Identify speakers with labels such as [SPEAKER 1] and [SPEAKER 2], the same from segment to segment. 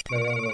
[SPEAKER 1] Bye.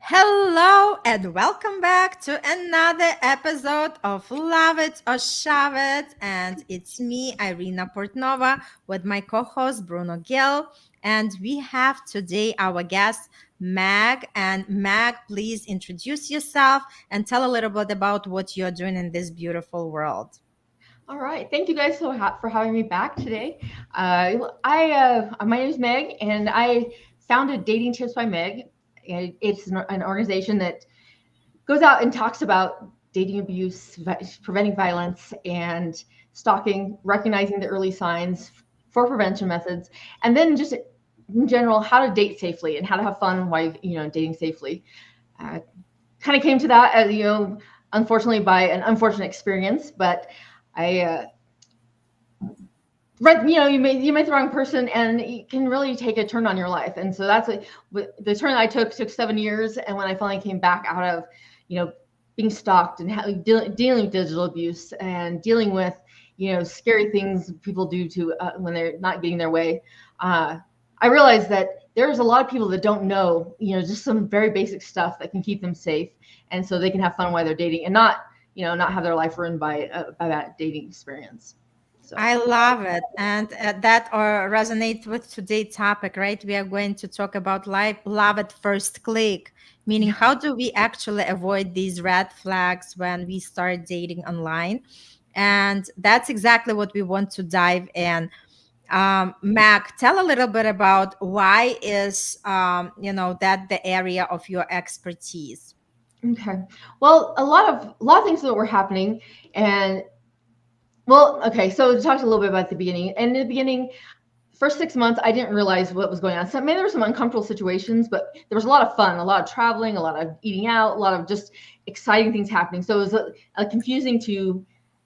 [SPEAKER 2] Hello and welcome back to another episode of Love It or Shove It. And it's me, Irina Portnova, with my co-host Bruno Gill. And we have today our guest, Meg. And Meg, please introduce yourself and tell a little bit about what you're doing in this beautiful world.
[SPEAKER 3] All right. Thank you guys for having me back today. My name is Meg, and I founded Dating Tips by Meg. It's an organization that goes out and talks about dating abuse, preventing violence, and stalking, recognizing the early signs for prevention methods, and then just in general how to date safely and how to have fun while dating safely. Kind of came to that as unfortunately by an unfortunate experience, but I read, you met the wrong person, and it can really take a turn on your life. And so that's the turn I took 7 years. And when I finally came back out of, being stalked and dealing with digital abuse and dealing with, scary things people do to when they're not getting their way, I realized that there's a lot of people that don't know, just some very basic stuff that can keep them safe, and so they can have fun while they're dating and not have their life ruined by that dating experience. So.
[SPEAKER 2] I love it. And that resonates with today's topic, right? We are going to talk about love at first click, meaning how do we actually avoid these red flags when we start dating online? And that's exactly what we want to dive in. Mac, tell a little bit about why is, that the area of your expertise?
[SPEAKER 3] Okay. Well, a lot of things that were happening, and well, okay. So to talk a little bit about the beginning. And in the beginning, first 6 months, I didn't realize what was going on. So maybe there were some uncomfortable situations, but there was a lot of fun, a lot of traveling, a lot of eating out, a lot of just exciting things happening. So it was confusing to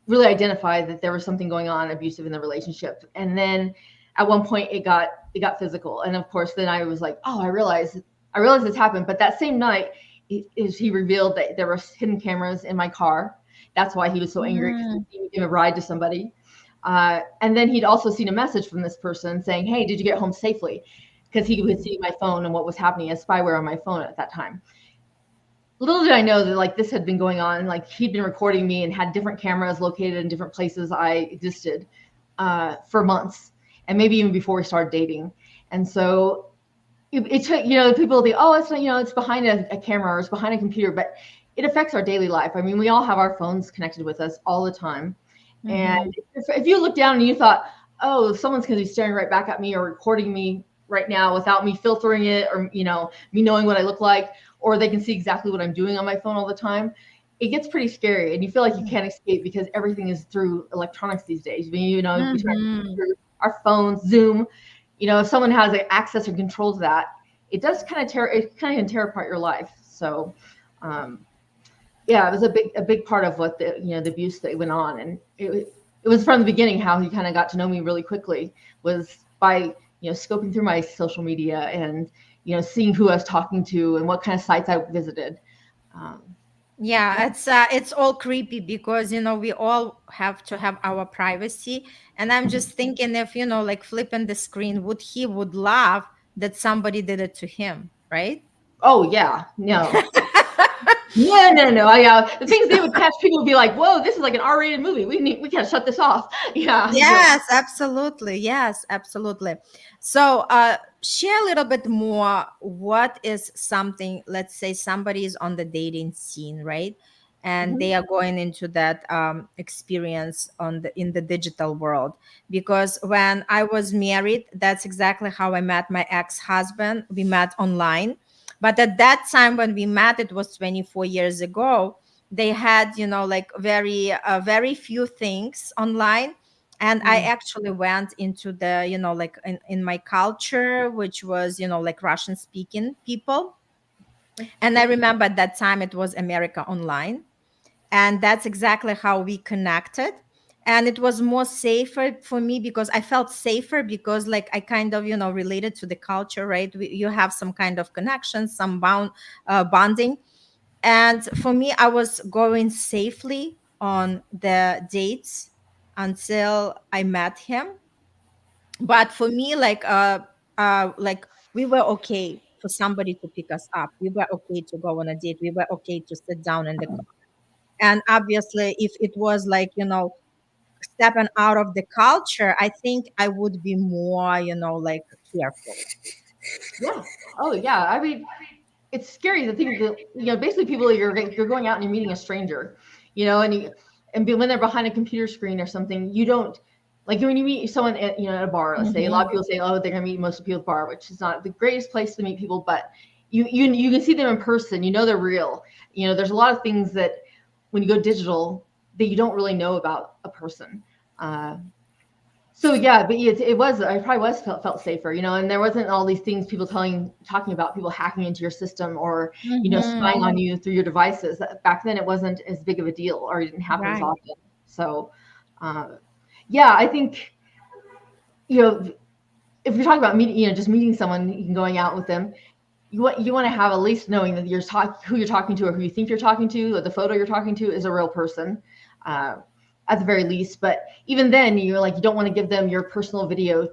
[SPEAKER 3] really identify that there was something going on abusive in the relationship. And then at one point it got physical. And of course, then I was like, oh, I realized this happened. But that same night, he revealed that there were hidden cameras in my car. That's why he was so angry, because he gave a ride to somebody. And then he'd also seen a message from this person saying, hey, did you get home safely? Because he would see my phone and what was happening as spyware on my phone at that time. Little did I know that this had been going on. He'd been recording me and had different cameras located in different places I existed for months, and maybe even before we started dating. And so it took, people think, oh, it's behind a camera or it's behind a computer, but it affects our daily life. I mean, we all have our phones connected with us all the time. Mm-hmm. And if you look down and you thought, oh, someone's going to be staring right back at me or recording me right now without me filtering it, or, me knowing what I look like, or they can see exactly what I'm doing on my phone all the time, it gets pretty scary. And you feel like you can't escape because everything is through electronics these days. We try through our phones, Zoom. If someone has access or controls that, it does kind of tear apart your life. So, yeah, it was a big part of what the abuse that went on. And it was from the beginning how he kind of got to know me really quickly was by, scoping through my social media and, seeing who I was talking to and what kind of sites I visited.
[SPEAKER 2] Yeah, it's all creepy because we all have to have our privacy. And I'm just thinking if flipping the screen, would laugh that somebody did it to him, right?
[SPEAKER 3] Oh yeah, no. No. The things they would catch, people would be like, "Whoa, this is like an R-rated movie. We can't shut this off." Yeah.
[SPEAKER 2] Yes, absolutely. Yes, absolutely. So, share a little bit more. What is something? Let's say somebody is on the dating scene, right? and
[SPEAKER 3] Mhm.
[SPEAKER 2] they are going into that experience on the in the digital world. Because when I was married, that's exactly how I met my ex-husband. We met online, but at that time when we met, it was 24 years ago. They had, like very few things online. And I
[SPEAKER 3] Mm.
[SPEAKER 2] actually went into the, like in my culture, which was, like Russian speaking people. And I remember at that time it was America Online, and that's exactly how we connected. And it was more safer for me because I felt safer, because like I kind of, related to the culture, right? You have some kind of connection, some bonding. And for me, I was going safely on the dates until I met him. But for me, like we were okay for somebody to pick us up. We were okay to go on a date. We were okay to sit down in the car. And obviously, if it was like, stepping out of the culture, I think I would be more, like careful.
[SPEAKER 3] Yeah. Oh, yeah. I mean, it's scary to think that basically people you're going out and you're meeting a stranger, when they're behind a computer screen or something, you don't like when you meet someone at a bar. Let's say a lot of
[SPEAKER 2] Mhm.
[SPEAKER 3] people say, oh, they're gonna meet most people at the bar, which is not the greatest place to meet people, but you can see them in person. They're real. There's a lot of things that when you go digital that you don't really know about a person. Uh, so yeah, but it was I probably was felt safer, and there wasn't all these things people talking about people hacking into your system or spying
[SPEAKER 2] Mhm.
[SPEAKER 3] on you through your devices. Back then, it wasn't as big of a deal, or it didn't happen as
[SPEAKER 2] Right.
[SPEAKER 3] often. So, uh, yeah, I think you know if you're talking about meeting, just meeting someone and going out with them, you want to have at least knowing that who you're talking to or who you think you're talking to, or the photo you're talking to is a real person, uh, at the very least. But even then, you don't want to give them your personal video,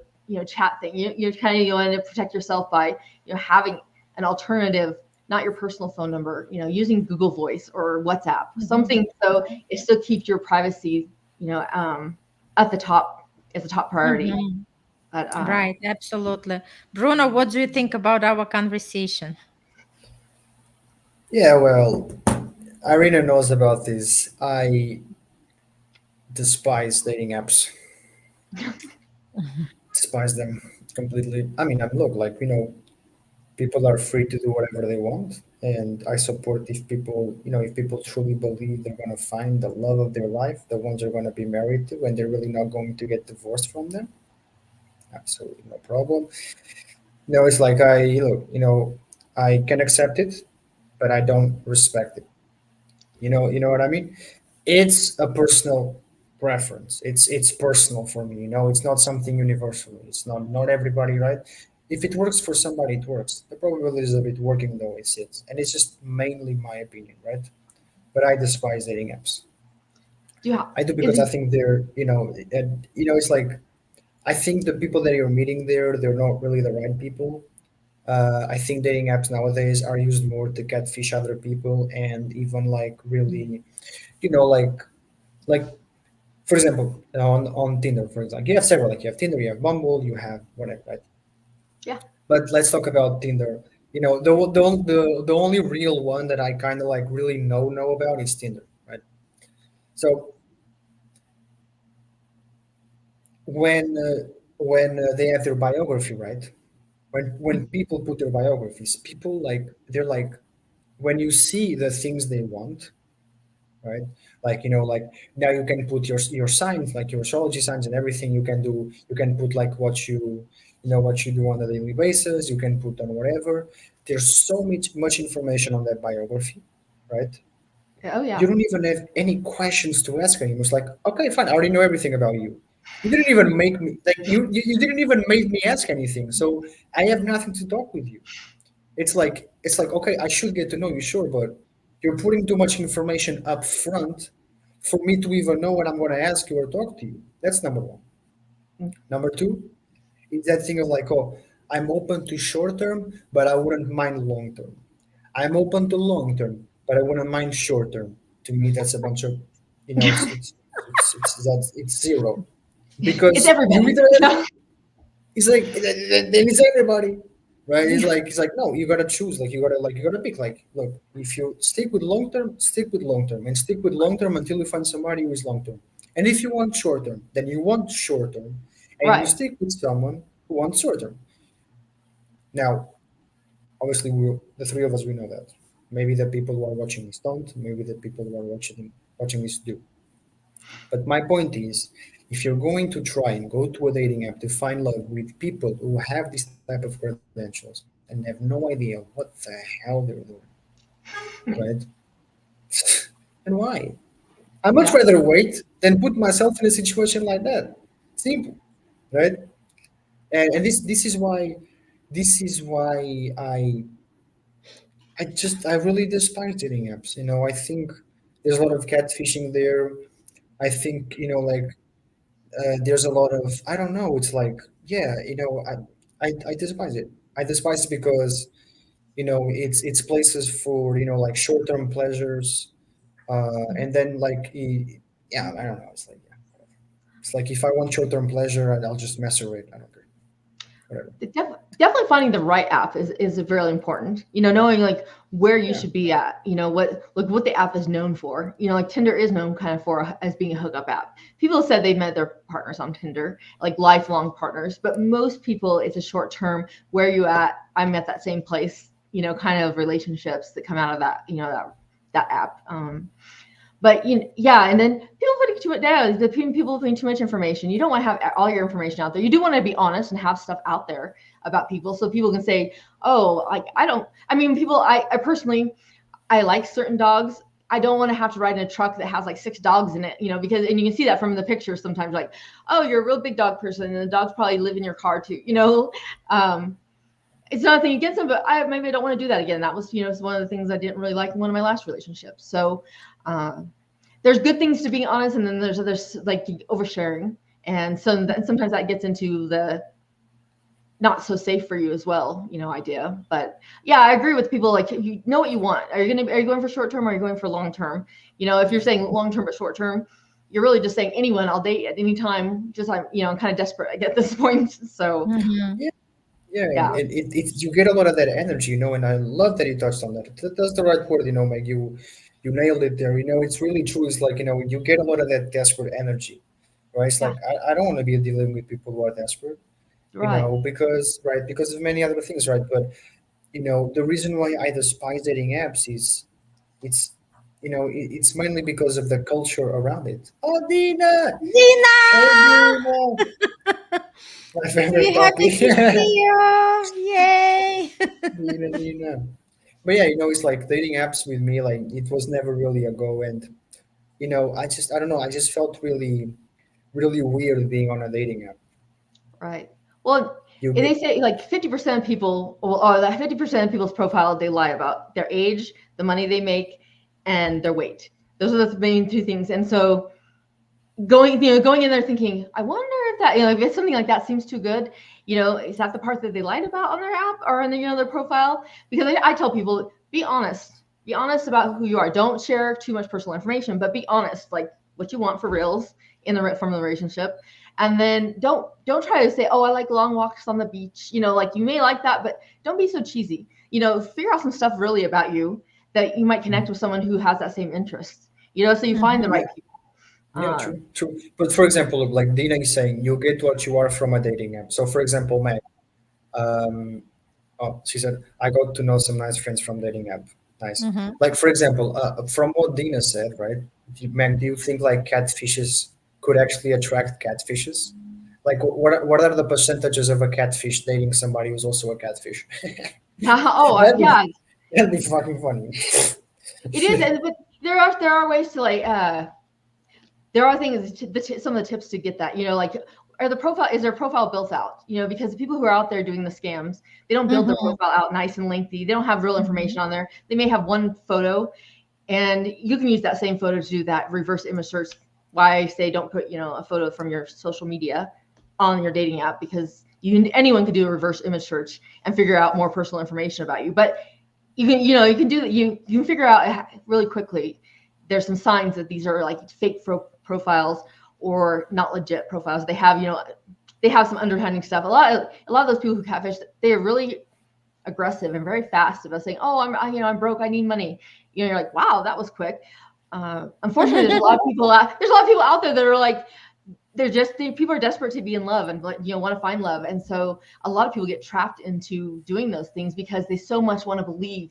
[SPEAKER 3] chat thing. You're kind of you want to protect yourself by having an alternative, not your personal phone number. Using Google Voice or WhatsApp,
[SPEAKER 2] Mhm.
[SPEAKER 3] something so it still keeps your privacy, at the top as a top priority.
[SPEAKER 2] Mhm.
[SPEAKER 3] But
[SPEAKER 2] Right, absolutely. Bruno, what do you think about our conversation?
[SPEAKER 1] Yeah, well, Irina knows about this. I despise dating apps. Despise them completely. I mean, look, like, people are free to do whatever they want, and I support if people, if people truly believe they're going to find the love of their life, the ones they're going to be married to, and they're really not going to get divorced from them. Absolutely no problem. It's like I can accept it, but I don't respect it. You know what I mean? It's a personal preference. It's personal for me. It's not something universal. It's not everybody, right? If it works for somebody, it works. The probabilities of it working though is it, and it's just mainly my opinion, right? But I despise dating apps.
[SPEAKER 3] do you have,
[SPEAKER 1] I do
[SPEAKER 3] is
[SPEAKER 1] because I think they're, and it's like I think the people that you're meeting there, they're not really the right people. I think dating apps nowadays are used more to catfish other people and even like really, like for example, on Tinder, for example, you have several. Like you have Tinder, you have Bumble, you have whatever, right?
[SPEAKER 3] yeah.
[SPEAKER 1] But let's talk about Tinder. The only real one that I kind of like really know about is Tinder, right? So when they have their biography, right? When people put their biographies, people like they're like when you see the things they want, right? Like like now you can put your signs, like your astrology signs and everything. You can put like what you do on a daily basis. You can put on whatever. There's so much information on that biography, right?
[SPEAKER 3] Oh
[SPEAKER 1] You
[SPEAKER 3] yeah.
[SPEAKER 1] don't even have any questions to ask anymore. It's like, okay, fine, I already know everything about you. You didn't even make me like you didn't even make me ask anything. So I have nothing to talk with you. It's like okay, I should get to know you, sure, but you're putting too much information up front for me to even know what I'm going to ask you or talk to you. That's number one. Number two is that thing of like, oh, I'm open to short term, but I wouldn't mind long term. I'm open to long term, but I wouldn't mind short term. To me, that's a bunch of, it's zero
[SPEAKER 3] It's
[SPEAKER 1] because you
[SPEAKER 3] everybody.
[SPEAKER 1] either have, it's like then it's everybody. right? It's like no, you gotta choose. You gotta pick. Like, look, if you stick with long term, stick with long term, and stick with long term until you find somebody who is long term. And if you want short term, then you want short term, and you
[SPEAKER 3] Right.
[SPEAKER 1] stick with someone who wants short term. Now, obviously, the three of us, we know that. Maybe the people who are watching this don't. Maybe the people who are watching this do. But my point is, if you're going to try and go to a dating app to find love with people who have this type of credentials and have no idea what the hell they're doing, right? And why? I much
[SPEAKER 3] Yeah.
[SPEAKER 1] rather wait than put myself in a situation like that. Simple, right? And this is why I really despise dating apps. I think there's a lot of catfishing there. I think there's a lot of I don't know. It's like yeah, I despise it. I despise it because it's places for like short term pleasures, and then yeah, I don't know. It's like yeah, whatever. It's like if I want short term pleasure, I'll just mess around. I don't care. Whatever.
[SPEAKER 3] Definitely finding the right app is really important. Knowing like where you
[SPEAKER 1] Yeah.
[SPEAKER 3] should be at. What the app is known for. Like Tinder is known kind of for as being a hookup app. People said they met their partners on Tinder, like lifelong partners, but most people it's a short term. Where you at? I'm at that same place. Kind of relationships that come out of that. That app. But yeah, and then people putting too much down. The people putting too much information. You don't want to have all your information out there. You do want to be honest and have stuff out there about people, so people can say, "Oh, like I don't." I mean, people. I personally, I like certain dogs. I don't want to have to ride in a truck that has like 6 dogs in it, because and you can see that from the pictures sometimes. Like, oh, you're a real big dog person, and the dogs probably live in your car too. Um, it's nothing against them, but maybe I don't want to do that again. That was, one of the things I didn't really like in one of my last relationships. So uh, there's good things to being honest, and then there's like oversharing, and so sometimes that gets into the not so safe for you as well, idea. But yeah, I agree with people. Like, you know what you want. Are you going for short term, or are you going for long term? If you're saying long term but short term, you're really just saying anyone I'll date at any time. Just I'm kind of desperate at this point. So
[SPEAKER 2] Mhm.
[SPEAKER 1] Yeah. Yeah, and
[SPEAKER 3] yeah.
[SPEAKER 1] you get a lot of that energy, and I love that you touched on that. That's the right word, Meg. You nailed it there. It's really true. It's like you get a lot of that desperate energy, right? It's
[SPEAKER 3] Yeah.
[SPEAKER 1] like I don't want to be dealing with people who are desperate,
[SPEAKER 3] Right.
[SPEAKER 1] because of many other things, right? But the reason why I despise dating apps is it's it's mainly because of the culture around it. Oh, Dina!
[SPEAKER 2] Dina,
[SPEAKER 1] Hey, Dina! My favorite
[SPEAKER 2] we happy
[SPEAKER 1] puppy.
[SPEAKER 2] to see you. Yay.
[SPEAKER 1] Nina, Nina. But yeah, it's like dating apps with me, like it was never really a go. And, I don't know, I just felt really, really weird being on a dating app.
[SPEAKER 3] Right. Well,
[SPEAKER 1] You
[SPEAKER 3] and
[SPEAKER 1] get,
[SPEAKER 3] they say like 50% of people, or that 50% of people's profile, they lie about their age, the money they make, and their weight. Those are the main two things. And so going in there thinking, I wonder if that, if it's something like that seems too good, is that the part that they lied about on their app or in their profile? Because I tell people, be honest. Be honest about who you are. Don't share too much personal information, but be honest, like what you want for reals from the relationship. And then don't try to say, oh, I like long walks on the beach. Like you may like that, but don't be so cheesy. Figure out some stuff really about you that you might connect with someone who has that same interest. So you find the
[SPEAKER 2] Mhm.
[SPEAKER 1] yeah,
[SPEAKER 3] right people.
[SPEAKER 1] yeah, true, true. But for example, like Dina is saying, you get what you are from a dating app. So for example, Meg, um, oh, she said, I got to know some nice friends from dating app. Nice.
[SPEAKER 2] Mhm.
[SPEAKER 1] Like for example, from what Dina said, right? Meg, do you think like catfishes could actually attract catfishes? Like, what are the percentages of a catfish dating somebody who's also a catfish?
[SPEAKER 3] Oh,
[SPEAKER 1] that'd be
[SPEAKER 3] yeah,
[SPEAKER 1] that'd be fucking funny.
[SPEAKER 3] it is. But there are ways to like there are things some of the tips to get that like is their profile built out because the people who are out there doing the scams, they don't build their
[SPEAKER 2] Mhm.
[SPEAKER 3] profile out nice and lengthy. They don't have real information
[SPEAKER 2] Mhm.
[SPEAKER 3] on there. They may have one photo, and you can use that same photo to do that reverse image search. Why I say don't put a photo from your social media on your dating app, because anyone could do a reverse image search and figure out more personal information about you. But you can do that. You can figure out really quickly. There's some signs that these are like fake profiles or not legit profiles. They have some underhanding stuff. A lot of those people who catfish, they are really aggressive and very fast about saying, "Oh, I'm broke. I need money." You're like, "Wow, that was quick." Unfortunately, there's a lot of people out. There's a lot of people out there that are like, people are desperate to be in love and want to find love, and so a lot of people get trapped into doing those things because they so much want to believe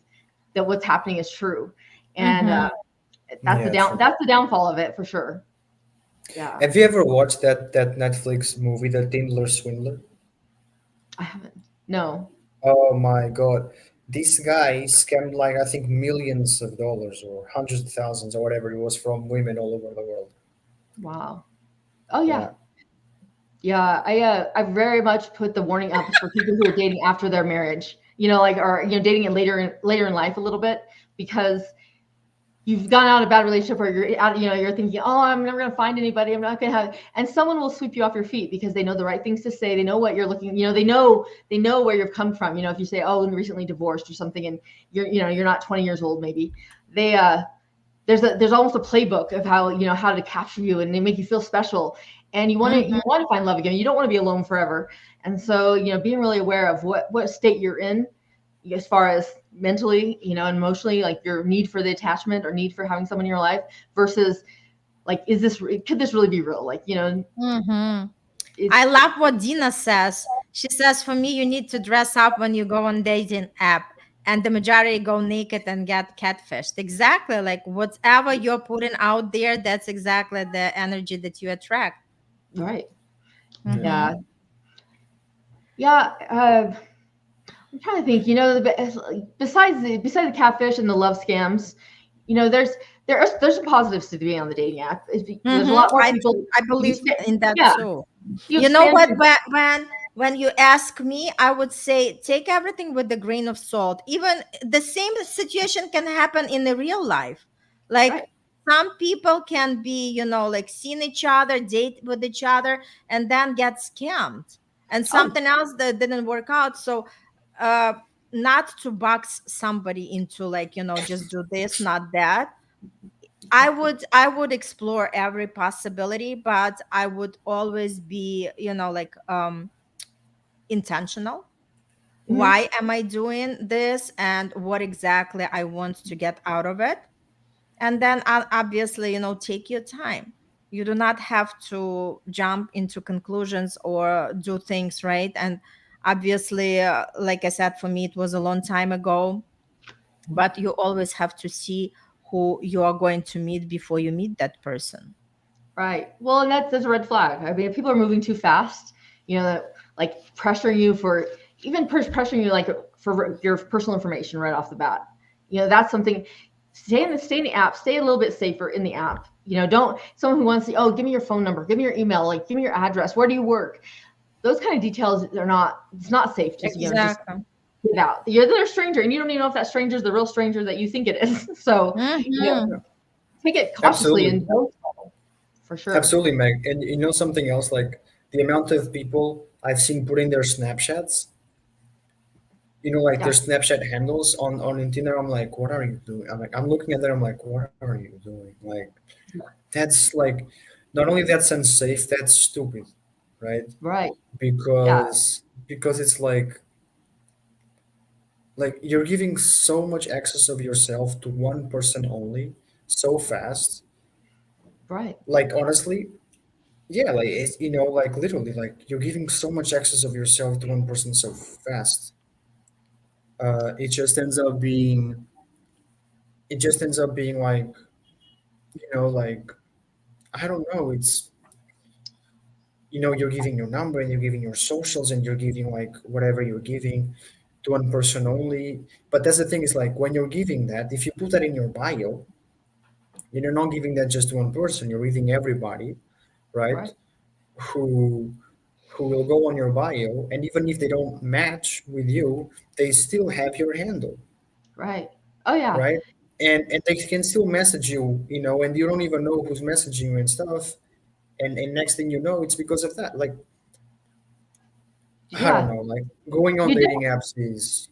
[SPEAKER 3] that what's happening is true, and
[SPEAKER 1] Yeah, true.
[SPEAKER 3] that's the downfall of it for sure. Yeah,
[SPEAKER 1] Have you ever watched that Netflix movie, The Tindler Swindler?
[SPEAKER 3] I haven't. No.
[SPEAKER 1] Oh my God. This guy scammed like I think millions of dollars or hundreds of thousands or whatever it was from women all over the world.
[SPEAKER 3] Wow. Oh yeah.
[SPEAKER 1] Yeah.
[SPEAKER 3] Yeah, I very much put the warning up for people who are dating after their marriage, or dating it later in life a little bit, because you've gone out of a bad relationship, or you're out, you're thinking, oh, I'm never gonna find anybody, I'm not gonna have, and someone will sweep you off your feet because they know the right things to say, they know what you're looking, they know where you've come from. If you say, oh, I'm recently divorced or something, and you're not 20 years old, maybe they there's almost a playbook of how to capture you, and they make you feel special, and you want to find love again. You don't want to be alone forever. And so being really aware of what state you're in as far as mentally, and emotionally, like your need for the attachment or need for having someone in your life versus like, could this really be real? Like,
[SPEAKER 2] I love what Dina says. She says, for me, you need to dress up when you go on dating app, and the majority go naked and get catfished. Exactly. Like whatever you're putting out there, that's exactly the energy that you attract.
[SPEAKER 3] right.
[SPEAKER 1] Yeah.
[SPEAKER 3] Yeah. Yeah. I'm trying to think, besides the catfish and the love scams, there's some positives to being on the dating app. There's a lot more people.
[SPEAKER 2] I believe in that
[SPEAKER 3] Yeah.
[SPEAKER 2] too.
[SPEAKER 3] You
[SPEAKER 2] You know what?
[SPEAKER 3] expand
[SPEAKER 2] When you ask me, I would say take everything with a grain of salt. Even the same situation can happen in the real life. Like
[SPEAKER 3] Right.
[SPEAKER 2] some people can be, like seeing each other, date with each other, and then get scammed, and
[SPEAKER 3] Oh,
[SPEAKER 2] something else that didn't work out. So, uh, not to box somebody into like, just do this, not that. I would explore every possibility, but I would always be, like intentional.
[SPEAKER 3] mhm.
[SPEAKER 2] Why am I doing this and what exactly I want to get out of it? And then obviously, take your time. You do not have to jump into conclusions or do things right. And obviously, like I said, for me, it was a long time ago, but you always have to see who you are going to meet before you meet that person.
[SPEAKER 3] Right. Well, and that's a red flag. I mean, if people are moving too fast, like pressuring you for pressuring you like for your personal information right off the bat. That's something. Stay in the app. Stay a little bit safer in the app. Don't someone who wants to. Oh, give me your phone number. Give me your email. Like, give me your address. Where do you work? Those kind of details are not. It's not safe. Just
[SPEAKER 2] Exactly.
[SPEAKER 3] give out. They're a stranger, and you don't even know if that stranger is the real stranger that you think it is. So,
[SPEAKER 2] Mhm.
[SPEAKER 3] take it cautiously
[SPEAKER 1] Absolutely.
[SPEAKER 3] and don't for sure.
[SPEAKER 1] Absolutely, Meg. And you know something else, like the amount of people I've seen putting their Snapchats, like their
[SPEAKER 3] Yeah.
[SPEAKER 1] Snapchat handles on Tinder. I'm like, what are you doing? I'm looking at that. I'm like, what are you doing? Like, that's like, not only that's unsafe, that's stupid, right?
[SPEAKER 3] Right. Yeah.
[SPEAKER 1] Because it's like you're giving so much access of yourself to one person only so fast.
[SPEAKER 3] Right.
[SPEAKER 1] Like honestly, yeah, like it's like literally, like you're giving so much access of yourself to one person so fast. It just ends up being like like I don't know. It's you're giving your number and you're giving your socials and you're giving like whatever you're giving to one person only. But that's the thing is like when you're giving that, if you put that in your bio, you're not giving that just to one person. You're giving everybody, right?
[SPEAKER 3] Right.
[SPEAKER 1] Who will go on your bio, and even if they don't match with you, they still have your handle,
[SPEAKER 3] Right. Oh yeah.
[SPEAKER 1] right? And they can still message you, and you don't even know who's messaging you and stuff. And next thing you know, it's because of that. Like I don't
[SPEAKER 3] Yeah.
[SPEAKER 1] know, like going on
[SPEAKER 3] You
[SPEAKER 1] dating
[SPEAKER 3] do.
[SPEAKER 1] apps is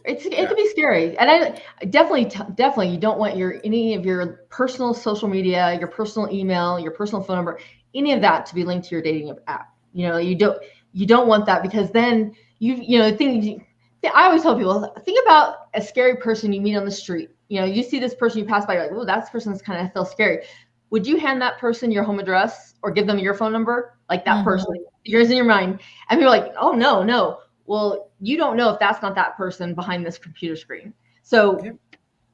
[SPEAKER 3] It
[SPEAKER 1] yeah,
[SPEAKER 3] can be scary, and I definitely you don't want any of your personal social media, your personal email, your personal phone number, any of that to be linked to your dating app. You don't want that, because then I always tell people, think about a scary person you meet on the street. You see this person you pass by, you're like, oh, that person's kind of feels scary. Would you hand that person your home address or give them your phone number? Like that person, yours in your mind. And people are like, oh, no, no. Well, you don't know if that's not that person behind this computer screen. So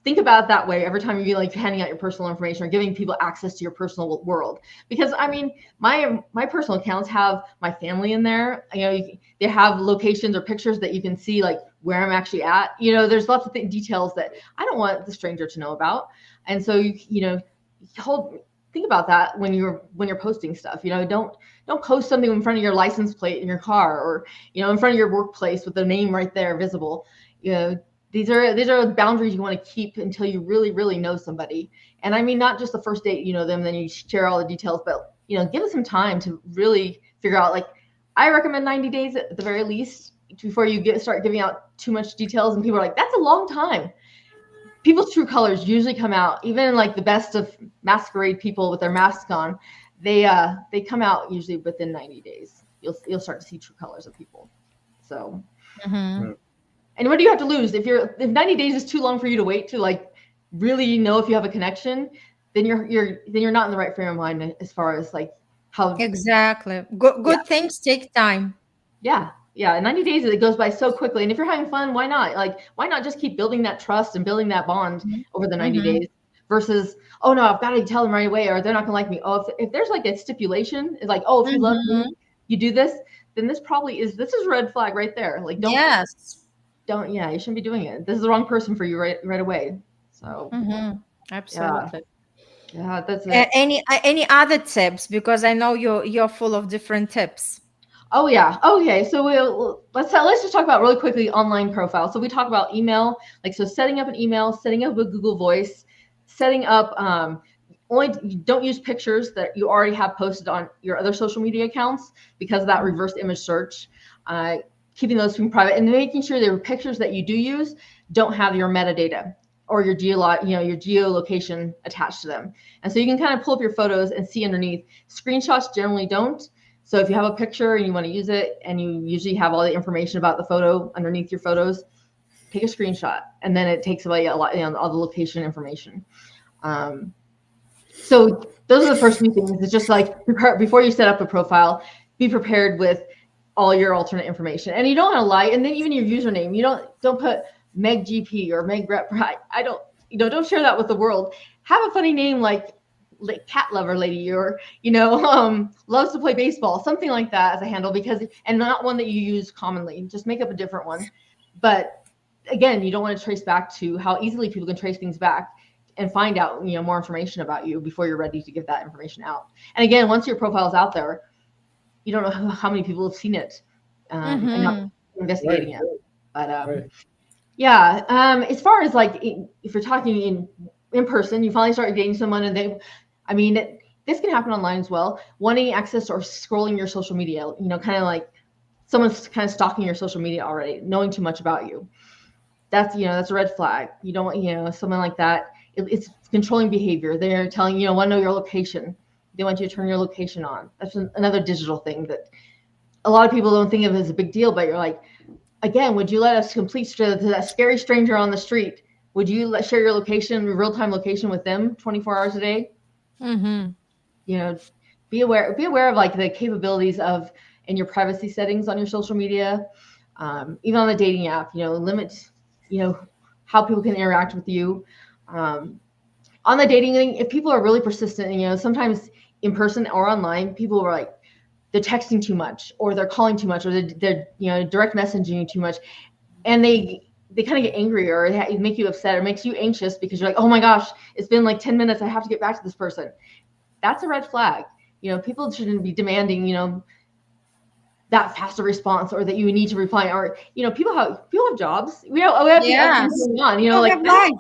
[SPEAKER 3] think about it that way every time you're like handing out your personal information or giving people access to your personal world. Because I mean, my personal accounts have my family in there. They have locations or pictures that you can see like where I'm actually at. There's lots of details that I don't want the stranger to know about. And so think about that when you're posting stuff. Don't post something in front of your license plate in your car or in front of your workplace with the name right there visible. These are boundaries you want to keep until you really, really know somebody. And I mean, not just the first date, them, then you share all the details, but, give it some time to really figure out, like, I recommend 90 days at the very least before you start giving out too much details. And people are like, that's a long time. People's true colors usually come out, even like the best of masquerade people with their masks on, they come out usually within 90 days. You'll start to see true colors of people. So. And what do you have to lose? If 90 days is too long for you to wait to like really know if you have a connection, then you're not in the right frame of mind as far as like how
[SPEAKER 2] exactly good things take time.
[SPEAKER 3] Yeah. 90 days, it goes by so quickly. And if you're having fun, why not? Like, why not just keep building that trust and building that bond over the 90 days versus, oh no, I've got to tell them right away or they're not gonna like me. Oh, if there's like a stipulation, it's like, oh, if you love me, you do this, then this is a red flag right there. Like, you shouldn't be doing it. This is the wrong person for you right away. So
[SPEAKER 2] absolutely.
[SPEAKER 3] Yeah, that's it.
[SPEAKER 2] Any other tips? Because I know you're full of different tips.
[SPEAKER 3] Oh yeah. Okay. So let's just talk about really quickly online profile. So we talk about email, setting up an email, setting up a Google Voice, setting up don't use pictures that you already have posted on your other social media accounts because of that reverse image search. Keeping those from private and making sure the pictures that you do use don't have your metadata or your geolocation attached to them. And so you can kind of pull up your photos and see underneath. Screenshots generally don't. So if you have a picture and you want to use it and you usually have all the information about the photo underneath your photos, take a screenshot and then it takes away a lot, all the location information. So those are the first few things. It's just like before you set up a profile, be prepared with all your alternate information, and you don't want to lie. And then even your username, you don't put Meg GP or Meg Grett-Pratt. Don't share that with the world. Have a funny name like cat lover lady or loves to play baseball, something like that as a handle, and not one that you use commonly. Just make up a different one. But again, you don't want to trace back to how easily people can trace things back and find out more information about you before you're ready to give that information out. And again, once your profile is out there, you don't know how many people have seen it and not investigating it. But as far as like if you're talking in person, you finally start dating someone and this can happen online as well. Wanting access or scrolling your social media, kind of like someone's kind of stalking your social media already, knowing too much about you. That's a red flag. You don't want someone like that. It's controlling behavior. They're telling want to know your location. They want you to turn your location on. That's another digital thing that a lot of people don't think of as a big deal, but you're like, again, would you let us complete to that scary stranger on the street? Would you share your location, real-time location with them 24 hours a day? Be aware of like the capabilities of in your privacy settings on your social media, even on the dating app, limit, how people can interact with you. On the dating thing, if people are really persistent, sometimes in person or online, people are like, they're texting too much or they're calling too much or they're direct messaging you too much. And they kind of get angry or it make you upset or makes you anxious because you're like, oh my gosh, it's been like 10 minutes. I have to get back to this person. That's a red flag. People shouldn't be demanding, that faster response or that you need to reply or, people have jobs. We have things going on,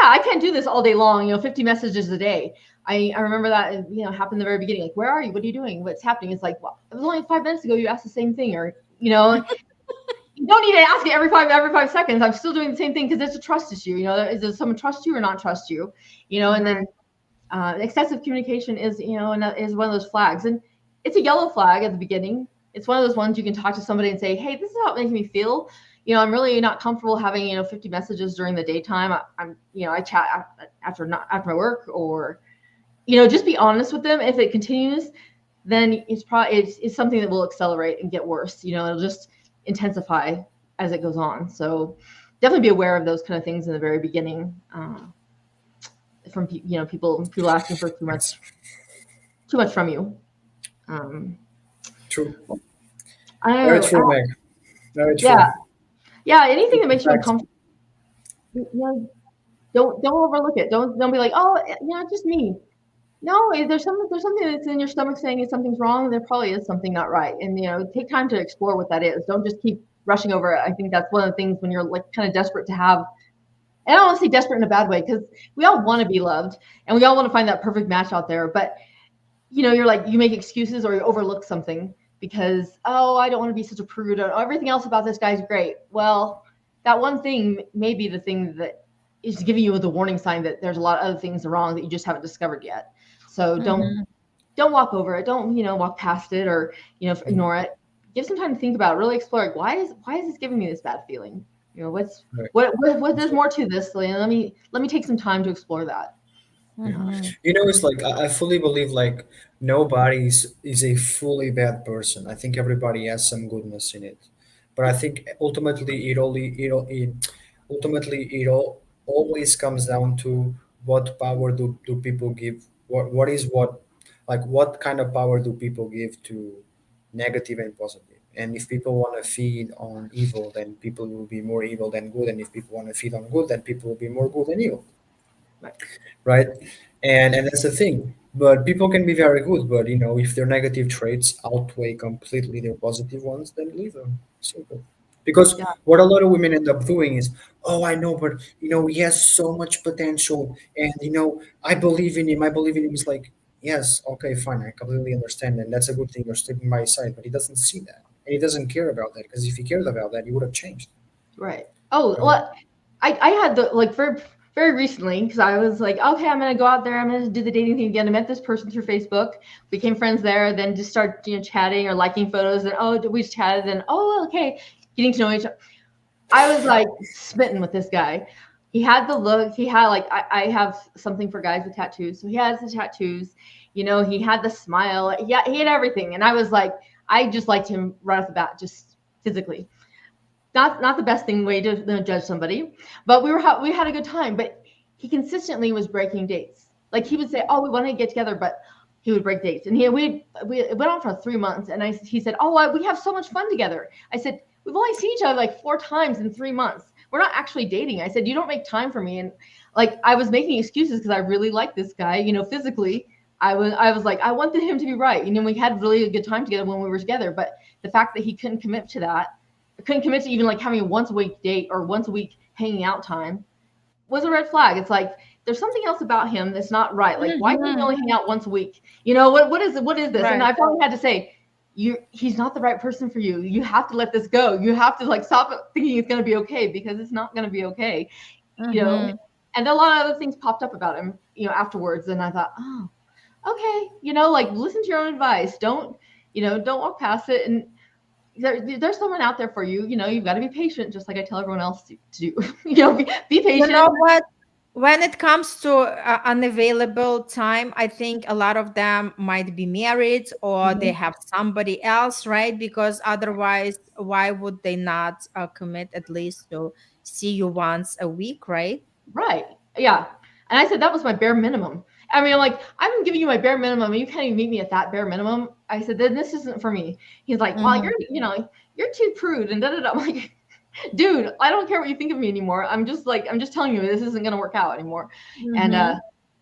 [SPEAKER 3] I can't do this all day long, 50 messages a day. I remember that, happened in the very beginning. Like, where are you? What are you doing? What's happening? It's like, well, it was only 5 minutes ago. You asked the same thing or, you don't need to ask it every 5 seconds. I'm still doing the same thing because it's a trust issue. Does someone trust you or not trust you? And then excessive communication is, is one of those flags. And it's a yellow flag at the beginning. It's one of those ones you can talk to somebody and say, hey, this is how it makes me feel. I'm really not comfortable having 50 messages during the daytime. I chat after my work, or just be honest with them. If it continues, then it's something that will accelerate and get worse. It'll just intensify as it goes on. So definitely be aware of those kind of things in the very beginning. From people asking for
[SPEAKER 1] That's
[SPEAKER 3] too much from you. Um,
[SPEAKER 1] true.
[SPEAKER 3] I don't
[SPEAKER 1] Very
[SPEAKER 3] know.
[SPEAKER 1] true, Meg. Very true.
[SPEAKER 3] Yeah, yeah. Anything that makes you
[SPEAKER 1] Fact.
[SPEAKER 3] uncomfortable, don't overlook it. Don't be like, oh, it's just me. No, if there's something that's in your stomach saying something's wrong. There probably is something not right, and take time to explore what that is. Don't just keep rushing over it. I think that's one of the things when you're like kind of desperate to have. And I don't want to say desperate in a bad way, because we all want to be loved and we all want to find that perfect match out there. But you're like, you make excuses or you overlook something because, oh, I don't want to be such a prude, or everything else about this guy's great. Well, that one thing may be the thing that is giving you the warning sign that there's a lot of other things wrong that you just haven't discovered yet. So don't walk over it. Don't walk past it, or ignore it. Give some time to think about it. Really explore it. Why is this giving me this bad feeling? What's
[SPEAKER 1] Right.
[SPEAKER 3] what there's more to this. Let me take some time to explore that.
[SPEAKER 1] It's like I fully believe like nobody is a fully bad person. I think everybody has some goodness in it, but I think ultimately it all always comes down to what power do people give? What is what like what kind of power do people give to negative and positive? And if people want to feed on evil, then people will be more evil than good. And if people want to feed on good, then people will be more good than evil,
[SPEAKER 3] Right.
[SPEAKER 1] right? And that's the thing. But people can be very good, but if their negative traits outweigh completely their positive ones, then leave them. Simple. Because
[SPEAKER 3] Yeah.
[SPEAKER 1] what a lot of women end up doing is, oh, I know, but he has so much potential, and I believe in him. I believe in him. It's like, yes, okay, fine, I completely understand, and that's a good thing. You're sticking by his side, but he doesn't see that, and he doesn't care about that. Because if he cared about that, he would have changed.
[SPEAKER 3] Right. Oh,
[SPEAKER 1] You know?
[SPEAKER 3] well, I had the like very very recently, because I was like, okay, I'm gonna go out there. I'm gonna do the dating thing again. I met this person through Facebook, became friends there. Then just start chatting or liking photos. And oh, we just chatted. And oh, okay, getting to know each other. I was like smitten with this guy. He had the look. He had like I have something for guys with tattoos, so he has the tattoos. He had the smile. Yeah, he had everything. And I was like, I just liked him right off the bat, just physically. Not the best thing way to judge somebody, but we had a good time. But he consistently was breaking dates. Like he would say, "Oh, we want to get together," but he would break dates. And we it went on for 3 months. And he said, "Oh, we have so much fun together." I said, "We've only seen each other like 4 times in 3 months. We're not actually dating." I said, "You don't make time for me." And like I was making excuses because I really liked this guy, physically. I was like, I wanted him to be right. We had really a good time together when we were together. But the fact that he couldn't commit to that, couldn't commit to even like having a once a week date or once a week hanging out time, was a red flag. It's like there's something else about him that's not right. Like, why can we only hang out once a week? What is this? And
[SPEAKER 2] Right.
[SPEAKER 3] I finally had to say, he's not the right person for you. You have to let this go. You have to like stop thinking it's gonna be okay, because it's not gonna be okay. And a lot of other things popped up about him, afterwards. And I thought, oh, okay, like listen to your own advice. Don't walk past it. And there's someone out there for you. You've got to be patient, just like I tell everyone else to do. Be
[SPEAKER 2] You
[SPEAKER 3] patient.
[SPEAKER 2] know what? When it comes to unavailable time, I think a lot of them might be married or they
[SPEAKER 3] Mhm.
[SPEAKER 2] have somebody else, right? Because otherwise, why would they not commit at least to see you once a week, right?
[SPEAKER 3] Right. Yeah. And I said that was my bare minimum. I mean, like, I'm giving you my bare minimum, and you can't even meet me at that bare minimum. I said, then this isn't for me. He's like, well,
[SPEAKER 2] Mhm.
[SPEAKER 3] you're too prude, and da da da. I'm like, dude, I don't care what you think of me anymore. I'm just telling you this isn't gonna work out anymore. And
[SPEAKER 2] Mhm.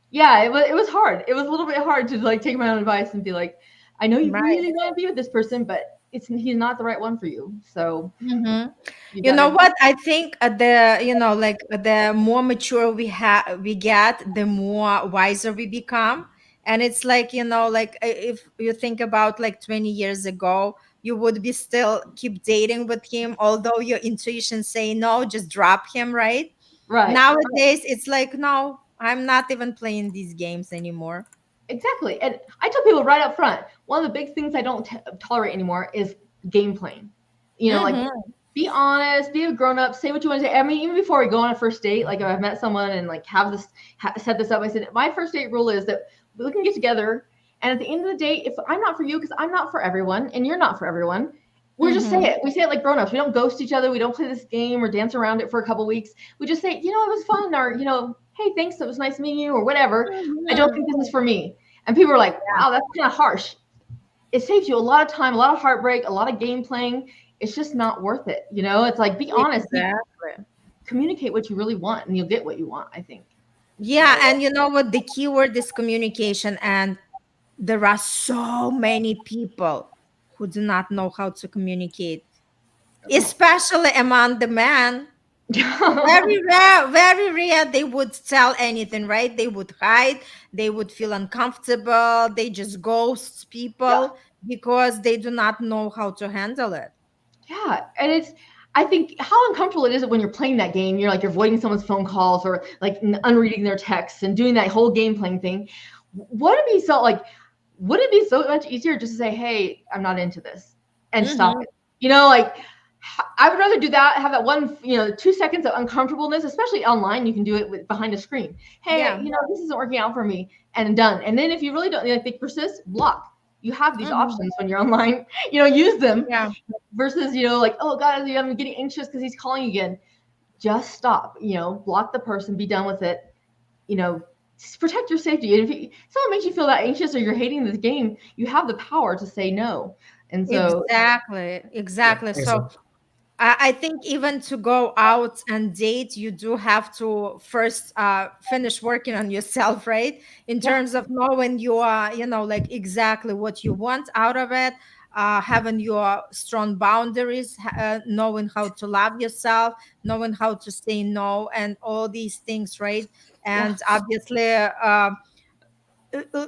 [SPEAKER 3] yeah, it was hard. It was a little bit hard to like take my own advice and be like, I know you
[SPEAKER 2] Right.
[SPEAKER 3] really want to be with this person, but he's not the right one for you. So
[SPEAKER 2] Mhm.
[SPEAKER 3] you
[SPEAKER 2] You know
[SPEAKER 3] gotta.
[SPEAKER 2] what? I think the more mature we get, the more wiser we become. And it's like, like if you think about like 20 years ago, you would be still keep dating with him, although your intuition say no, just drop him, right?
[SPEAKER 3] Right.
[SPEAKER 2] Nowadays, it's like, no, I'm not even playing these games anymore.
[SPEAKER 3] Exactly. And I tell people right up front, one of the big things I don't tolerate anymore is game playing. Like
[SPEAKER 2] Mm-hmm.
[SPEAKER 3] be honest, be a grown up, say what you want to say. I mean, even before we go on a first date, like if I've met someone and like have this set this up, I said my first date rule is that we can get together, and at the end of the day, if I'm not for you, because I'm not for everyone, and you're not for everyone, we just say
[SPEAKER 2] Mm-hmm.
[SPEAKER 3] it. We say it like grown ups. We don't ghost each other. We don't play this game or dance around it for a couple weeks. We just say, it was fun, or hey, thanks, it was nice meeting you, or whatever. I don't
[SPEAKER 2] Mm-hmm.
[SPEAKER 3] think this is for me. And people are like, wow, that's kind of harsh. It saves you a lot of time, a lot of heartbreak, a lot of game playing. It's just not worth it. It's like be honest,
[SPEAKER 2] Exactly.
[SPEAKER 3] communicate what you really want, and you'll get what you want. I think.
[SPEAKER 2] Yeah, and you know what? The key word is communication, and there are so many people who do not know how to communicate, especially among the men. Very rare they would tell anything, right? They would hide, they would feel uncomfortable, they just ghost
[SPEAKER 3] Yeah,
[SPEAKER 2] people because they do not know how to handle it.
[SPEAKER 3] yeah, and I think how uncomfortable it is when you're playing that game. You're like you're avoiding someone's phone calls or like unreading their texts and doing that whole game playing thing. Would it be so like? Would it be so much easier just to say, "Hey, I'm not into this," and stop
[SPEAKER 2] Hmm.
[SPEAKER 3] it? Like I would rather do that. Have that one, 2 seconds of uncomfortableness, especially online. You can do it behind a screen. Hey,
[SPEAKER 2] Yeah.
[SPEAKER 3] this isn't working out for me, and done. And then if you really don't, like, they persist, block. You have these
[SPEAKER 2] Hmm.
[SPEAKER 3] options when you're online. Use them
[SPEAKER 2] Yeah.
[SPEAKER 3] versus like, oh God, I'm getting anxious because he's calling again. Just stop. Block the person. Be done with it. You know, protect your safety. And if someone makes you feel that anxious or you're hating this game, you have the power to say no. And so,
[SPEAKER 2] Exactly.
[SPEAKER 1] Yeah,
[SPEAKER 2] Exactly. So
[SPEAKER 1] exactly.
[SPEAKER 2] I think even to go out and date, you do have to first finish working on yourself, right? In
[SPEAKER 3] yeah,
[SPEAKER 2] terms of knowing your, like exactly what you want out of it, having your strong boundaries, knowing how to love yourself, knowing how to say no, and all these things, right?
[SPEAKER 3] yeah,
[SPEAKER 2] And obviously,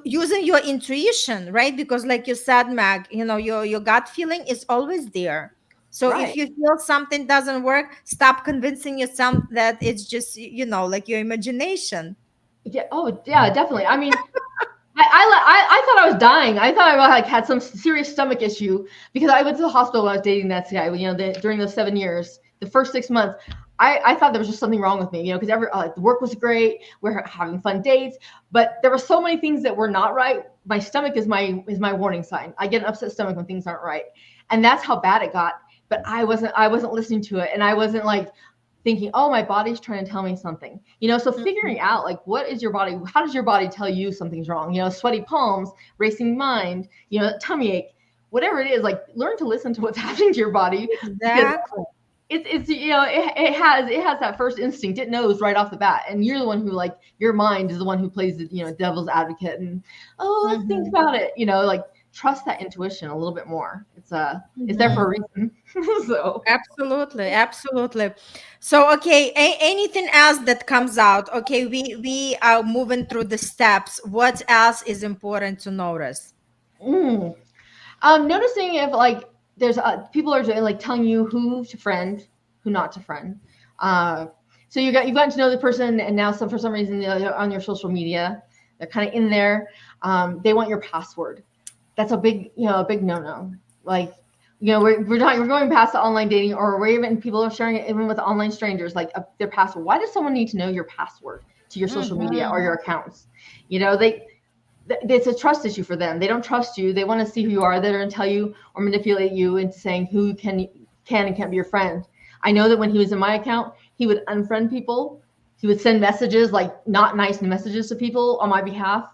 [SPEAKER 2] using your intuition, right? Because like you said, Mag, your gut feeling is always there. So if
[SPEAKER 3] right.
[SPEAKER 2] you feel something doesn't work, stop convincing yourself that it's just like your imagination.
[SPEAKER 3] Yeah. Oh, yeah, definitely. I mean, I thought I was dying. I thought I like had some serious stomach issue because I went to the hospital when I was dating that guy. During those 7 years, the first 6 months, I thought there was just something wrong with me. Because the work was great, we're having fun dates, but there were so many things that were not right. My stomach is my warning sign. I get an upset stomach when things aren't right, and that's how bad it got. But I wasn't listening to it, and I wasn't like thinking, oh, my body's trying to tell me something. So
[SPEAKER 2] Mhm.
[SPEAKER 3] figuring out like what is your body, how does your body tell you something's wrong? Sweaty palms, racing mind, tummy ache, whatever it is, like learn to listen to what's happening to your body because
[SPEAKER 2] Exactly.
[SPEAKER 3] it has that first instinct. It knows right off the bat, and you're the one who, like, your mind is the one who plays the devil's advocate and, oh, let's think
[SPEAKER 2] Mhm.
[SPEAKER 3] about it. Like, trust that intuition a little bit more. It's there for
[SPEAKER 2] Mhm.
[SPEAKER 3] a reason. So
[SPEAKER 2] Absolutely, absolutely. So, okay, anything else that comes out? Okay, we are moving through the steps. What else is important to notice?
[SPEAKER 3] mm. Noticing if like there's people are like telling you who to friend, who not to friend. Uh, so you've gotten to know the person, and now for some reason they're on your social media, they're kind of in there. They want your password. That's a big no no. Like, we're going past the online dating, or we're even people are sharing it even with online strangers, like, their password. Why does someone need to know your password to your social media or
[SPEAKER 2] Mhm.
[SPEAKER 3] your accounts? They it's a trust issue for them. They don't trust you. They want to see who you are. They're going to tell you or manipulate you into saying who can and can't be your friend. I know that when he was in my account, he would unfriend people. He would send messages, like not nice messages to people on my behalf.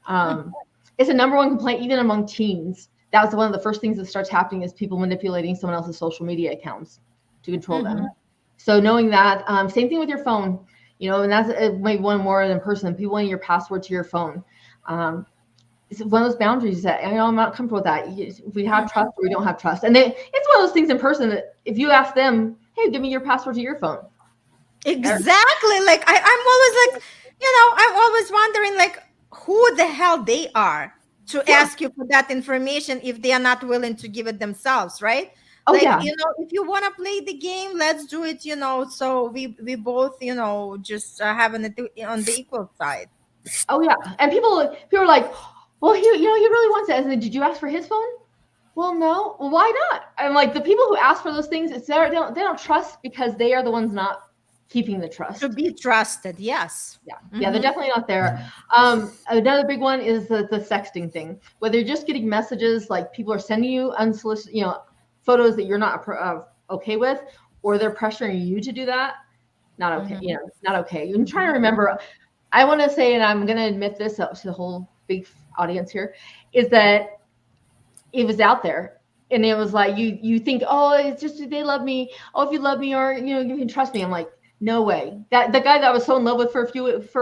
[SPEAKER 3] Um, it's a number one complaint even among teens. That was one of the first things that starts happening, is people manipulating someone else's social media accounts to control them.
[SPEAKER 2] Mhm.
[SPEAKER 3] So knowing that, same thing with your phone. And that's maybe one more than person. People wanting your password to your phone. Um, it's one of those boundaries that I'm not comfortable with that. If we have trust or we don't have trust, and it's one of those things in person that if you ask them, "Hey, give me your password to your phone,"
[SPEAKER 2] Exactly. Like I'm always like, I'm always wondering like who the hell they are to
[SPEAKER 3] yeah,
[SPEAKER 2] ask you for that information if they are not willing to give it themselves, right?
[SPEAKER 3] oh
[SPEAKER 2] Like,
[SPEAKER 3] yeah,
[SPEAKER 2] if you want to play the game, let's do it, so we both, just having it on the equal side.
[SPEAKER 3] oh yeah, and people are like, "Well, he really wants it." And then, did you ask for his phone? Well, no. Well, why not? I'm like the people who ask for those things. They don't trust because they are the ones not keeping the
[SPEAKER 2] To
[SPEAKER 3] trust.
[SPEAKER 2] be trusted, yes.
[SPEAKER 3] Yeah, they're definitely not there. Another big one is the sexting thing. Whether you're just getting messages like people are sending you unsolicited, photos that you're not okay with, or they're pressuring you to do that. Not okay.
[SPEAKER 2] Mhm.
[SPEAKER 3] Not okay. I'm trying to remember. I want to say, and I'm going to admit this to the whole big audience here, is that it was out there. And it was like you think, oh, it's just they love me. Oh, if you love me, or you can trust me. I'm like, no way. That the guy that I was so in love with for a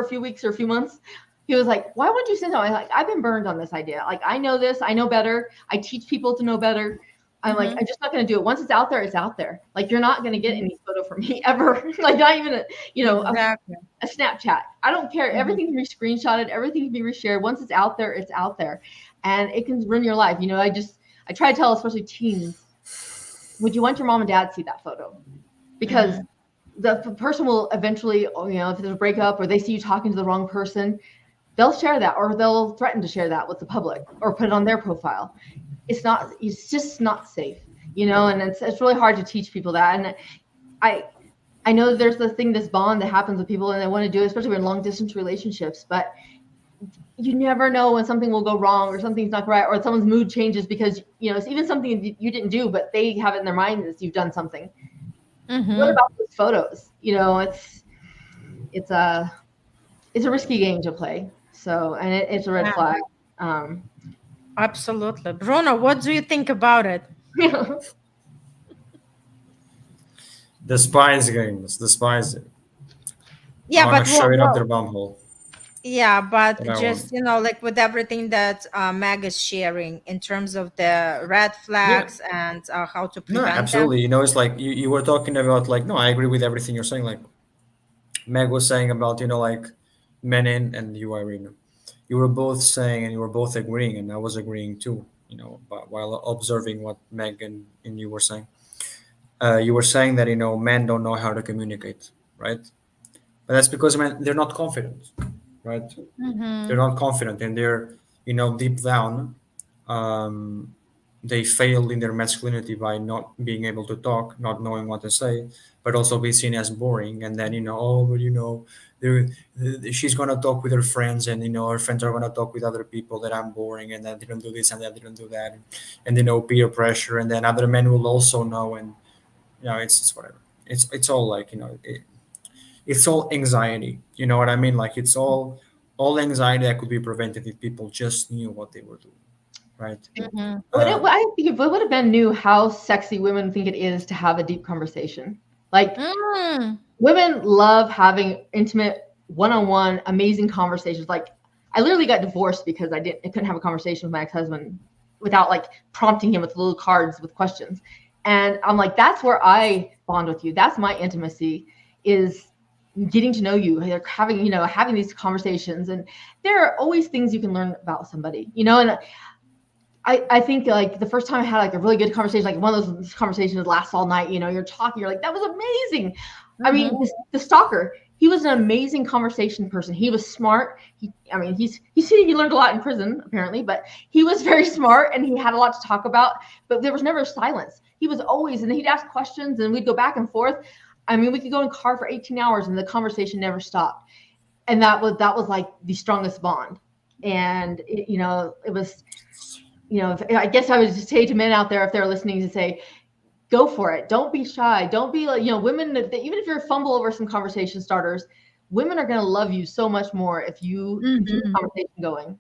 [SPEAKER 3] few weeks or a few months, he was like, why wouldn't you send that? I'm like, I've been burned on this idea. Like, I know this. I know better. I teach people to know better. I'm like,
[SPEAKER 2] Mhm.
[SPEAKER 3] I'm just not going to do it. Once it's out there, it's out there. Like, you're not going to get any photo from me ever. Like, not even
[SPEAKER 2] Exactly.
[SPEAKER 3] a Snapchat. I don't care.
[SPEAKER 2] Mhm.
[SPEAKER 3] Everything can be screenshotted. Everything can be reshared. Once it's out there, it's out there, and it can ruin your life. I try to tell, especially teens, would you want your mom and dad to see that photo? Because
[SPEAKER 2] Mhm.
[SPEAKER 3] the person will eventually, if there's a breakup or they see you talking to the wrong person, they'll share that or they'll threaten to share that with the public or put it on their profile. It's just not safe, and it's really hard to teach people that. And I know there's this bond that happens with people and they want to do it, especially in long distance relationships, but you never know when something will go wrong or something's not right or someone's mood changes because it's even something you didn't do but they have it in their mind that you've done something. What
[SPEAKER 2] Mhm.
[SPEAKER 3] about those photos? It's a risky game to play, so and it's a red
[SPEAKER 2] Yeah,
[SPEAKER 3] flag. um
[SPEAKER 2] absolutely. Bruno, what do you think about it?
[SPEAKER 4] The spies games, the spies. I
[SPEAKER 2] Yeah,
[SPEAKER 4] want to
[SPEAKER 2] but
[SPEAKER 4] show it up their bumhole.
[SPEAKER 2] yeah, but
[SPEAKER 4] That I want.
[SPEAKER 2] just like with everything that Meg is sharing in terms of the red
[SPEAKER 4] Yeah.
[SPEAKER 2] flags and how to
[SPEAKER 4] No,
[SPEAKER 2] prevent them.
[SPEAKER 4] absolutely. It's like you were talking about like, no, I agree with everything you're saying. Like Meg was saying about, like men in and you, Irene. You were both saying and you were both agreeing, and I was agreeing too, but while observing what Meg and you were saying. You were saying that, men don't know how to communicate, right? But that's because men, they're not confident, right? They're
[SPEAKER 2] Mm-hmm.
[SPEAKER 4] not confident and they're, deep down, um, they failed in their masculinity by not being able to talk, not knowing what to say, but also be seen as boring. And then, oh, but they're, she's gonna talk with her friends, and her friends are gonna talk with other people that I'm boring, and that didn't do this and that didn't do that, and peer pressure, and then other men will also know, and it's whatever. It's all like it's all anxiety. You know what I mean? Like it's all anxiety that could be prevented if people just knew what they were doing, right?
[SPEAKER 2] Mm-hmm.
[SPEAKER 4] Uh,
[SPEAKER 3] I think if it would have been new how sexy women think it is to have a deep conversation. Like,
[SPEAKER 2] Mm.
[SPEAKER 3] women love having intimate, one-on-one, amazing conversations. Like, I literally got divorced because I couldn't have a conversation with my ex-husband without like prompting him with little cards with questions. And I'm like, that's where I bond with you. That's my intimacy, is getting to know you, like having these conversations. And there are always things you can learn about somebody, and I think like the first time I had like a really good conversation, like one of those conversations that lasts all night, you're talking, you're like, that was amazing. I mean,
[SPEAKER 2] Mm-hmm.
[SPEAKER 3] the stalker, he was an amazing conversation person. He was smart. He learned a lot in prison apparently, but he was very smart and he had a lot to talk about, but there was never silence. He was always, and he'd ask questions and we'd go back and forth. I mean, we could go in a car for 18 hours and the conversation never stopped. And that was like the strongest bond. And it was, I guess I would just say to men out there, if they're listening, to say, go for it. Don't be shy. Don't be like, women, even if you're a fumble over some conversation starters, women are going to love you so much more if you keep the
[SPEAKER 2] Mm-hmm.
[SPEAKER 3] conversation going.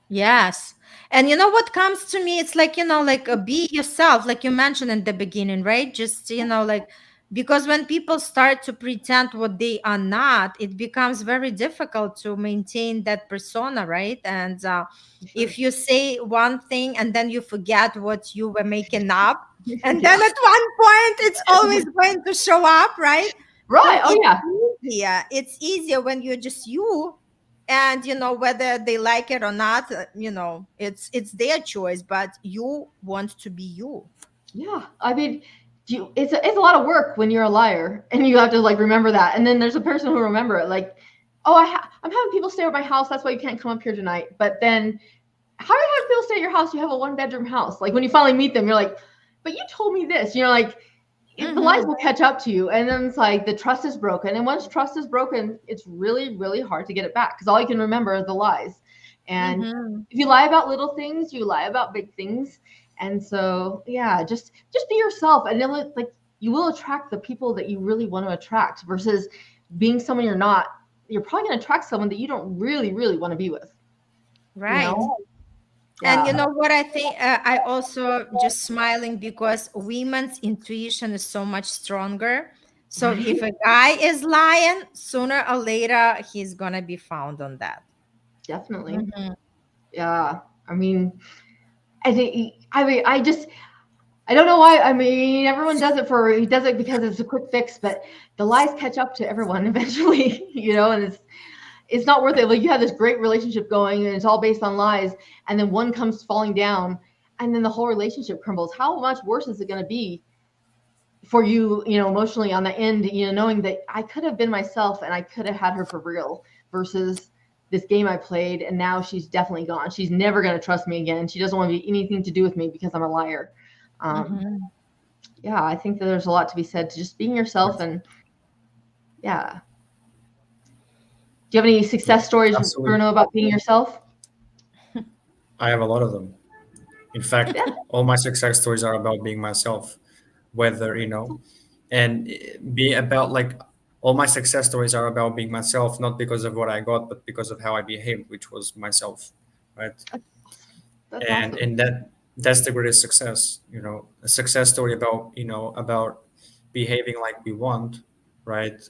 [SPEAKER 2] Yes. And you know what comes to me? It's like, like be yourself, like you mentioned in the beginning, right? Just, like, because when people start to pretend what they are not, it becomes very difficult to maintain that persona, right? And
[SPEAKER 3] For sure.
[SPEAKER 2] if you say one thing and then you forget what you were making up, and
[SPEAKER 3] Yeah.
[SPEAKER 2] then at one point it's always going to show up, right? So
[SPEAKER 3] Right. Oh, yeah.
[SPEAKER 2] it's easier when you're just you, and whether they like it or not, it's their choice, but you want to be you.
[SPEAKER 3] Yeah. I mean, it's a lot of work when you're a liar and you have to like remember that. And then there's a person who remember it like, oh, I'm having people stay at my house. That's why you can't come up here tonight. But then how do you have people stay at your house? You have a 1-bedroom house. Like when you finally meet them, you're like, but you told me this. You're like, the lies will catch up to you. And then it's like the trust is broken. And once trust is broken, it's really, really hard to get it back because all you can remember are the lies. And if you lie about little things, you lie about big things. And so, yeah, just be yourself. And then like you will attract the people that you really want to attract versus being someone you're not. You're probably going to attract someone that you don't really, really want to be with.
[SPEAKER 2] Right.
[SPEAKER 3] You know?
[SPEAKER 2] And you
[SPEAKER 3] Yeah.
[SPEAKER 2] know what I think? I also just smiling because women's intuition is so much stronger. So if a guy is lying, sooner or later he's gonna be found on that.
[SPEAKER 3] Definitely.
[SPEAKER 2] Mhm.
[SPEAKER 3] Yeah. I mean, I don't know why. I mean, everyone does it he does it because it's a quick fix, but the lies catch up to everyone eventually, and it's not worth it. Like you have this great relationship going and it's all based on lies, and then one comes falling down and then the whole relationship crumbles. How much worse is it going to be for you, emotionally on the end, knowing that I could have been myself and I could have had her for real versus this game I played and now she's definitely gone. She's never going to trust me again. She doesn't want to be anything to do with me because I'm a liar. Yeah, I think that there's a lot to be said to just being yourself and yeah. Do you have any success stories,
[SPEAKER 4] Absolutely.
[SPEAKER 3] Bruno, about being yourself?
[SPEAKER 4] I have a lot of them. In fact,
[SPEAKER 3] Yeah.
[SPEAKER 4] all my success stories are about being myself, whether, and be about like all my success stories are about being myself, not because of what I got, but because of how I behaved, which was myself, right?
[SPEAKER 3] That's
[SPEAKER 4] And
[SPEAKER 3] awesome.
[SPEAKER 4] that's the greatest success, a success story about, about behaving like we want, right?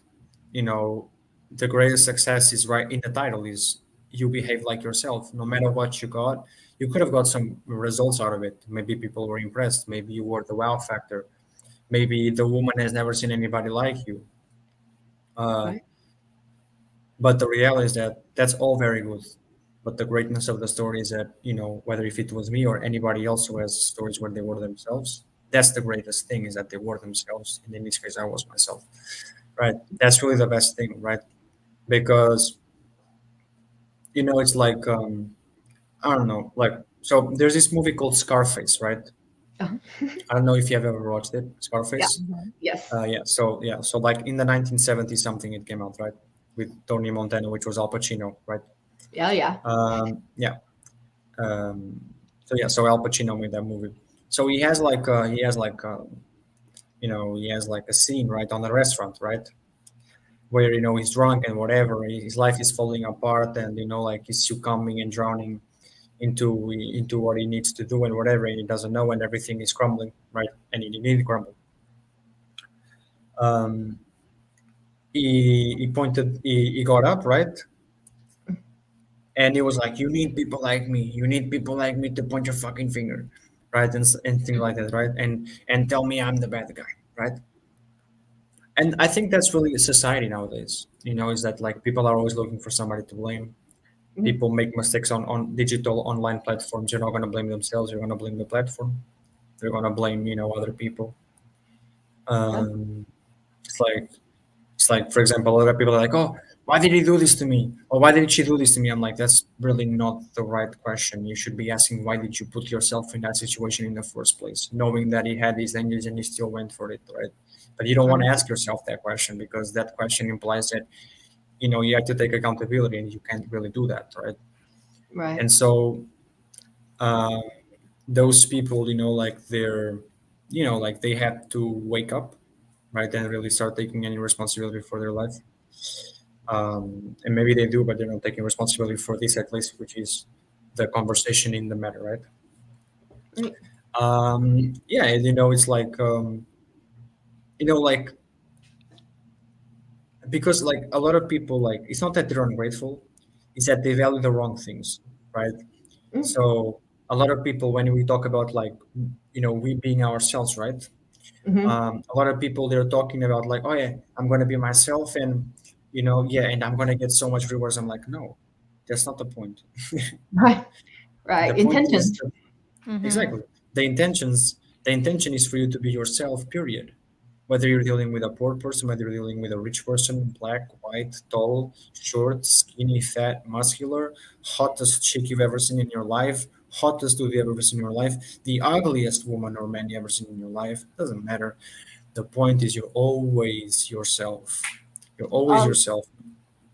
[SPEAKER 4] You know, the greatest success is right in the title is you behave like yourself, no matter what you got. You could have got some results out of it. Maybe people were impressed. Maybe you were the wow factor. Maybe the woman has never seen anybody like you. Uh,
[SPEAKER 3] Right.
[SPEAKER 4] but the reality is that that's all very good. But the greatness of the story is that, whether if it was me or anybody else who has stories where they were themselves, that's the greatest thing is that they were themselves. And in this case, I was myself, right? That's really the best thing, right? Because, it's like, I don't know, like, so there's this movie called Scarface, right?
[SPEAKER 3] Uh-huh.
[SPEAKER 4] I don't know if you have ever watched it,
[SPEAKER 3] Yeah.
[SPEAKER 4] Scarface.
[SPEAKER 3] Yes.
[SPEAKER 4] So like in the 1970s something it came out, right, with Tony Montana, which was Al Pacino, right?
[SPEAKER 3] Yeah. Yeah.
[SPEAKER 4] Yeah. Um, so Al Pacino made that movie. So he has like a scene right on the restaurant, right, where he's drunk and whatever, his life is falling apart, and like he's succumbing and drowning into what he needs to do and whatever, and he doesn't know, and everything is crumbling, right, and he didn't crumble. Um, he got up, right, and he was like, "You need people like me. You need people like me to point your fucking finger, right, and things like that, right, and tell me I'm the bad guy, right." And I think that's really society nowadays. Is that like people are always looking for somebody to blame.
[SPEAKER 3] Mhm.
[SPEAKER 4] People make mistakes on digital online platforms. You're not going to blame themselves. You're going to blame the platform. They're going to blame other people.
[SPEAKER 3] Yeah.
[SPEAKER 4] Um, it's like for example, a lot of people are like, "Oh, why did he do this to me? Or why did she do this to me?" I'm like, that's really not the right question. You should be asking, why did you put yourself in that situation in the first place, knowing that he had these dangers and he still went for it, right? But you don't want to
[SPEAKER 3] Right.
[SPEAKER 4] ask yourself that question because that question implies that you have to take accountability, and you can't really do that, right?
[SPEAKER 3] Right.
[SPEAKER 4] And so um, those people, like like they have to wake up, right, and really start taking any responsibility for their life. And maybe they do, but they're not taking responsibility for this, at least, which is the conversation in the matter, right?
[SPEAKER 3] Right.
[SPEAKER 4] Yeah, and it's like like because like a lot of people, like, it's not that they're ungrateful, it's that they value the wrong things, right?
[SPEAKER 3] Mm.
[SPEAKER 4] So a lot of people, when we talk about like we being ourselves, right?
[SPEAKER 3] Mhm.
[SPEAKER 4] A lot of people, they're talking about like, oh yeah, I'm going to be myself, and yeah, and I'm going to get so much rewards. I'm like, no, that's not the point.
[SPEAKER 3] Right.
[SPEAKER 4] The
[SPEAKER 3] Right.
[SPEAKER 4] point is
[SPEAKER 3] Intentions.
[SPEAKER 4] that,
[SPEAKER 2] Mhm.
[SPEAKER 4] exactly, the intention is for you to be yourself, period. Whether you're dealing with a poor person, whether you're dealing with a rich person, black, white, tall, short, skinny, fat, muscular, hottest chick you've ever seen in your life, hottest dude you ever seen in your life, the ugliest woman or man you ever seen in your life. Doesn't matter. The point is you're always yourself. You're always
[SPEAKER 3] Um,
[SPEAKER 4] yourself,
[SPEAKER 3] yeah,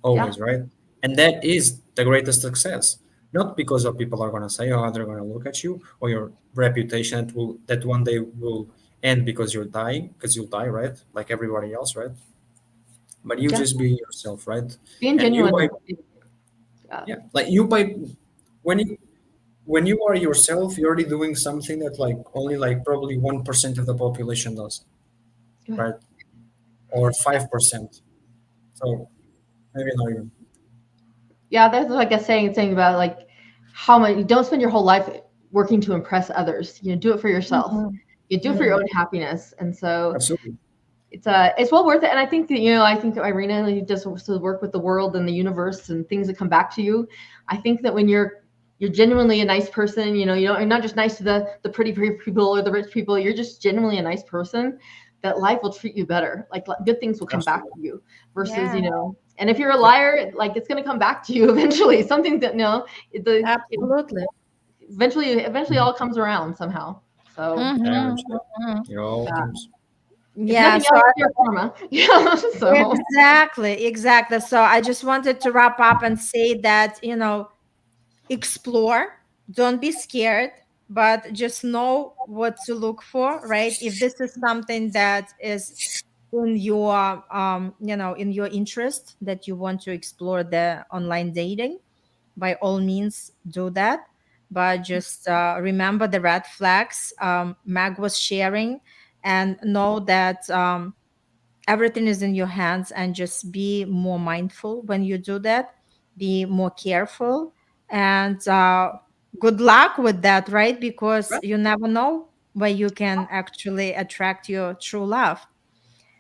[SPEAKER 4] always, right? And that is the greatest success. Not because of people are gonna say or how they're gonna look at you or your reputation that one day will end because you're dying, because you'll die, right? Like everybody else, right? But you
[SPEAKER 3] yeah.
[SPEAKER 4] just be yourself, right?
[SPEAKER 3] Being
[SPEAKER 4] And you
[SPEAKER 3] genuine
[SPEAKER 4] by
[SPEAKER 3] is, yeah,
[SPEAKER 4] yeah, like you by when you are yourself, you're already doing something that like only like probably 1% of the population does,
[SPEAKER 3] good.
[SPEAKER 4] right? Or 5%. So maybe not even.
[SPEAKER 3] Yeah, that's like a saying about like how much you don't spend your whole life working to impress others. You know, do it for yourself.
[SPEAKER 2] Mhm.
[SPEAKER 3] You do it for your
[SPEAKER 2] Mhm.
[SPEAKER 3] own happiness, and so
[SPEAKER 4] Absolutely.
[SPEAKER 3] it's well worth it. And I think that I think that Irina does to work with the world and the universe and things that come back to you. I think that when you're genuinely a nice person, you're not just nice to the pretty people or the rich people. You're just genuinely a nice person. That life will treat you better. Like good things will come back
[SPEAKER 4] Absolutely.
[SPEAKER 3] to you. Versus,
[SPEAKER 2] Yeah,
[SPEAKER 3] and if you're a
[SPEAKER 4] Yeah.
[SPEAKER 3] liar, like it's going to come back to you eventually. Something that it
[SPEAKER 2] absolutely.
[SPEAKER 3] eventually all comes around somehow. So
[SPEAKER 4] Yeah,
[SPEAKER 2] Mhm.
[SPEAKER 4] eventually.
[SPEAKER 2] Mhm.
[SPEAKER 4] It all
[SPEAKER 3] yeah.
[SPEAKER 4] comes.
[SPEAKER 3] If
[SPEAKER 2] Yeah,
[SPEAKER 3] nothing
[SPEAKER 2] so
[SPEAKER 3] else, it's your karma. Yeah. So
[SPEAKER 2] exactly, exactly. So I just wanted to wrap up and say that, explore, don't be scared, but just know what to look for, right? If this is something that is in your in your interest, that you want to explore the online dating, by all means do that. But just remember the red flags Mag was sharing, and know that everything is in your hands, and just be more mindful when you do that, be more careful, and good luck with that, right? Because you never know where you can actually attract your true love.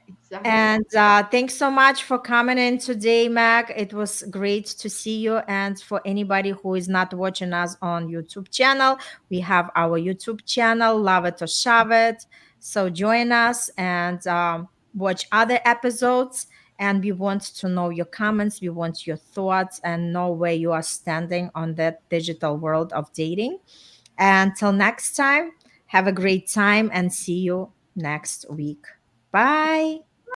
[SPEAKER 3] exactly.
[SPEAKER 2] And thanks so much for coming in today, Mac. It was great to see you. And for anybody who is not watching us on YouTube channel, we have our YouTube channel, Love It or Shove It. So join us and watch other episodes. And we want to know your comments. We want your thoughts and know where you are standing on that digital world of dating. Until next time, have a great time and see you next week. Bye.